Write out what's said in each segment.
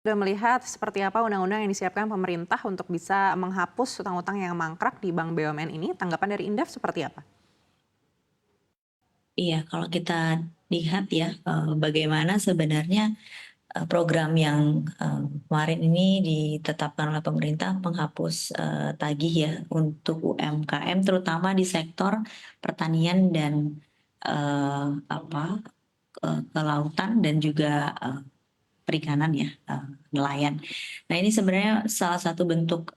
Sudah melihat seperti apa undang-undang yang disiapkan pemerintah untuk bisa menghapus utang-utang yang mangkrak di Bank BUMN ini, tanggapan dari Indef seperti apa? Iya, kalau kita lihat ya, bagaimana sebenarnya, program yang, kemarin ini ditetapkan oleh pemerintah menghapus, tagih ya untuk UMKM terutama di sektor pertanian dan, apa, kelautan dan juga, perikanan ya, nelayan. Nah ini sebenarnya salah satu bentuk,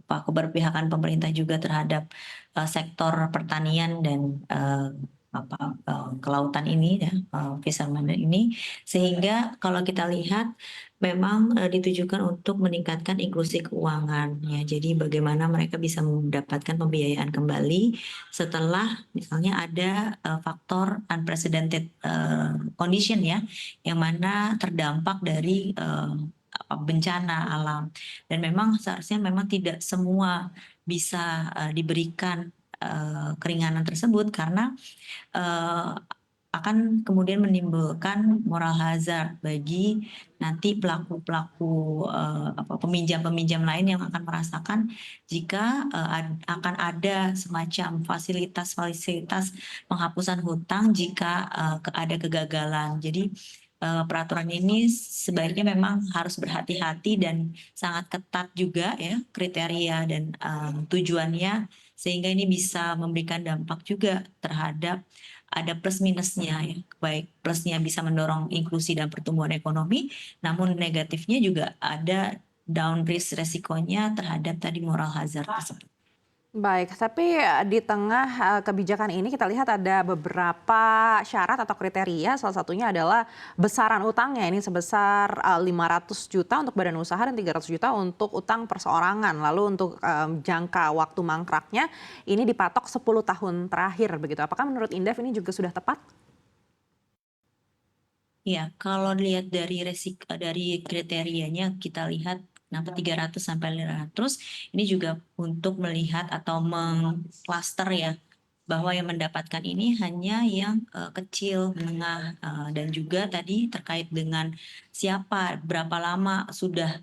keberpihakan pemerintah juga terhadap, sektor pertanian dan, kelautan ini ya, fisherman ini. Sehingga kalau kita lihat memang, ditujukan untuk meningkatkan inklusi keuangan ya. Jadi bagaimana mereka bisa mendapatkan pembiayaan kembali setelah misalnya ada, faktor unprecedented, condition ya, yang mana terdampak dari, bencana alam. Dan memang seharusnya memang tidak semua bisa, diberikan, keringanan tersebut karena, eee, akan kemudian menimbulkan moral hazard bagi nanti pelaku-pelaku, peminjam-peminjam lain yang akan merasakan jika, akan ada semacam fasilitas-fasilitas penghapusan hutang jika, ada kegagalan. Jadi, peraturan ini sebaiknya memang harus berhati-hati dan sangat ketat juga ya kriteria dan, tujuannya, sehingga ini bisa memberikan dampak juga terhadap ada plus minusnya ya, baik plusnya bisa mendorong inklusi dan pertumbuhan ekonomi, namun negatifnya juga ada down risk resikonya terhadap tadi moral hazard tersebut. Baik, tapi di tengah kebijakan ini kita lihat ada beberapa syarat atau kriteria, salah satunya adalah besaran utangnya ini sebesar 500 juta untuk badan usaha dan 300 juta untuk utang perseorangan. Lalu untuk jangka waktu mangkraknya ini dipatok 10 tahun terakhir begitu. Apakah menurut Indef ini juga sudah tepat? Iya, kalau dilihat dari kriterianya kita lihat kenapa 300 sampai 500 ini juga untuk melihat atau mengklaster ya, bahwa yang mendapatkan ini hanya yang, kecil, menengah, dan juga tadi terkait dengan siapa, berapa lama sudah,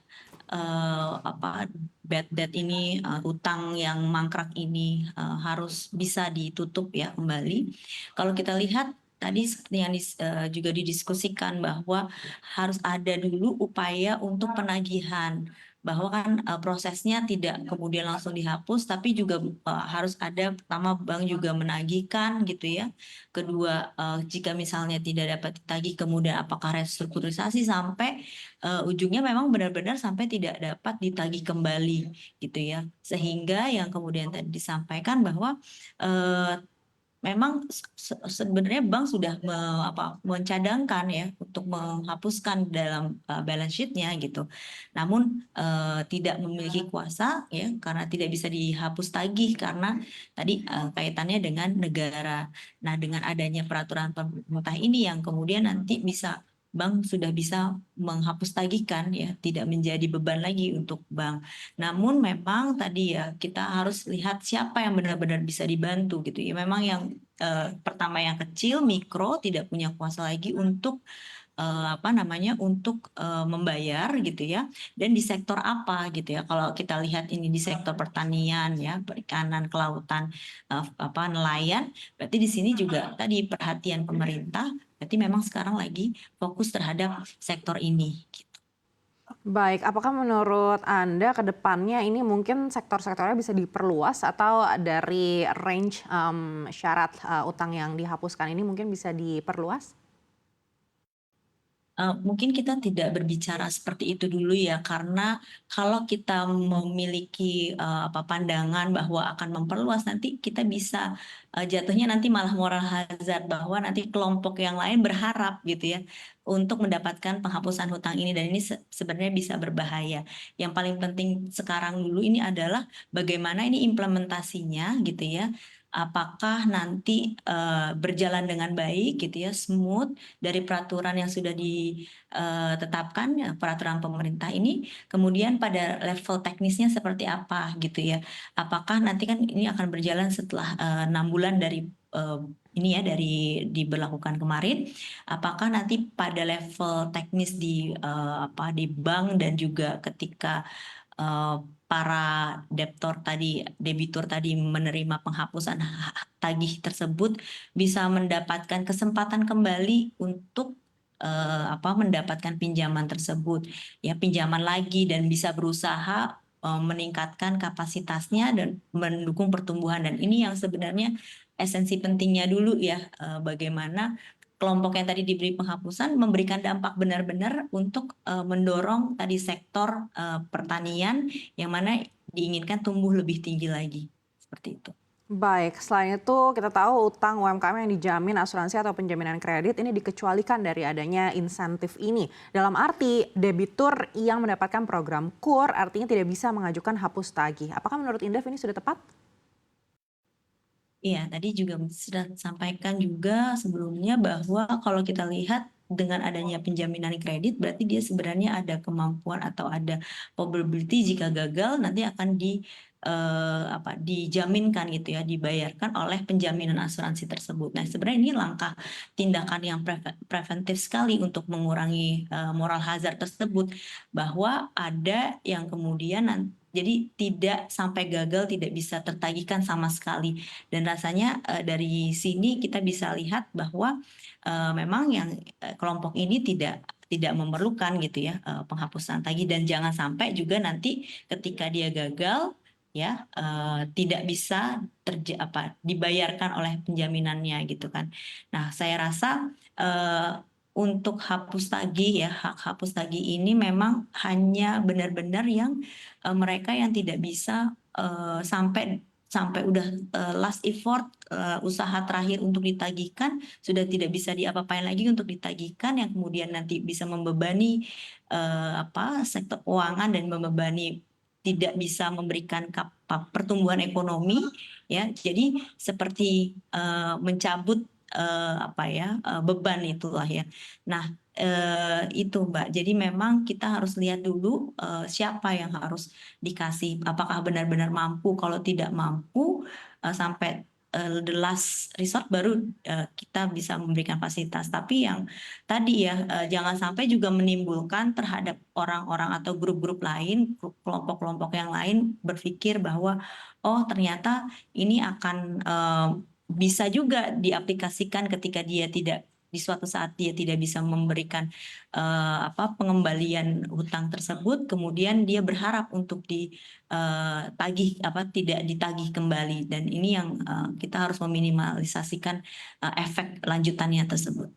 bad debt ini, utang yang mangkrak ini, harus bisa ditutup ya kembali. Kalau kita lihat tadi seperti yang juga didiskusikan bahwa harus ada dulu upaya untuk penagihan, bahwa kan, prosesnya tidak kemudian langsung dihapus, tapi juga, harus ada pertama bank juga menagihkan gitu ya. Kedua, jika misalnya tidak dapat ditagih kemudian apakah restrukturisasi sampai, ujungnya memang benar-benar sampai tidak dapat ditagih kembali gitu ya. Sehingga yang kemudian tadi disampaikan bahwa, eee memang sebenarnya bank sudah mencadangkan ya untuk menghapuskan dalam, balance sheet-nya gitu. Namun, tidak memiliki kuasa ya karena tidak bisa dihapus tagih karena tadi, kaitannya dengan negara. Nah, dengan adanya peraturan pemerintah ini yang kemudian nanti bisa bank sudah bisa menghapus tagihkan ya, tidak menjadi beban lagi untuk bank. Namun memang tadi ya, kita harus lihat siapa yang benar-benar bisa dibantu gitu ya. Memang yang, pertama yang kecil, mikro, tidak punya kuasa lagi untuk, untuk, membayar gitu ya, dan di sektor apa gitu ya. Kalau kita lihat ini di sektor pertanian ya, perikanan, kelautan, nelayan, berarti di sini juga tadi perhatian pemerintah, berarti memang sekarang lagi fokus terhadap sektor ini. Baik, apakah menurut Anda ke depannya ini mungkin sektor-sektornya bisa diperluas atau dari range, syarat, utang yang dihapuskan ini mungkin bisa diperluas? Mungkin kita tidak berbicara seperti itu dulu ya, karena kalau kita memiliki, pandangan bahwa akan memperluas, nanti kita bisa, jatuhnya nanti malah moral hazard, bahwa nanti kelompok yang lain berharap gitu ya, untuk mendapatkan penghapusan hutang ini dan ini sebenarnya bisa berbahaya. Yang paling penting sekarang dulu ini adalah bagaimana ini implementasinya gitu ya, apakah nanti, berjalan dengan baik gitu ya, smooth dari peraturan yang sudah ditetapkan, peraturan pemerintah ini, kemudian pada level teknisnya seperti apa gitu ya. Apakah nanti kan ini akan berjalan setelah, 6 bulan dari, ini ya dari diberlakukan kemarin, apakah nanti pada level teknis di di bank dan juga ketika para debitur tadi menerima penghapusan tagih tersebut bisa mendapatkan kesempatan kembali untuk mendapatkan pinjaman tersebut, ya pinjaman lagi dan bisa berusaha meningkatkan kapasitasnya dan mendukung pertumbuhan. Dan ini yang sebenarnya esensi pentingnya dulu ya, bagaimana kelompok yang tadi diberi penghapusan memberikan dampak benar-benar untuk mendorong tadi sektor pertanian yang mana diinginkan tumbuh lebih tinggi lagi. Seperti itu. Baik, selain itu kita tahu utang UMKM yang dijamin asuransi atau penjaminan kredit ini dikecualikan dari adanya insentif ini. Dalam arti debitur yang mendapatkan program KUR artinya tidak bisa mengajukan hapus tagih. Apakah menurut Indef ini sudah tepat? Iya, tadi juga sudah sampaikan juga sebelumnya bahwa kalau kita lihat dengan adanya penjaminan kredit berarti dia sebenarnya ada kemampuan atau ada probability jika gagal nanti akan dijaminkan gitu ya, dibayarkan oleh penjaminan asuransi tersebut. Nah, sebenarnya ini langkah tindakan yang preventif sekali untuk mengurangi moral hazard tersebut, bahwa ada yang kemudian jadi tidak sampai gagal, tidak bisa tertagihkan sama sekali. Dan rasanya dari sini kita bisa lihat bahwa memang yang kelompok ini tidak memerlukan gitu ya penghapusan tagih, dan jangan sampai juga nanti ketika dia gagal ya tidak bisa dibayarkan oleh penjaminannya gitu kan. Nah, saya rasa untuk hapus tagih ya, hak hapus tagih ini memang hanya benar-benar yang mereka yang tidak bisa sampai udah last effort, usaha terakhir untuk ditagihkan sudah tidak bisa diapa-apain lagi untuk ditagihkan, yang kemudian nanti bisa membebani sektor keuangan dan membebani tidak bisa memberikan pertumbuhan ekonomi ya. Jadi seperti mencabut beban itulah ya. Nah, itu Mbak. Jadi memang kita harus lihat dulu siapa yang harus dikasih, apakah benar-benar mampu. Kalau tidak mampu sampai the last resort baru kita bisa memberikan fasilitas. Tapi yang tadi ya jangan sampai juga menimbulkan terhadap orang-orang atau grup-grup lain, kelompok-kelompok yang lain berpikir bahwa oh ternyata ini akan bisa juga diaplikasikan ketika dia tidak di suatu saat dia tidak bisa memberikan pengembalian hutang tersebut, kemudian dia berharap untuk ditagih tidak ditagih kembali, dan ini yang kita harus meminimalisasikan efek lanjutannya tersebut.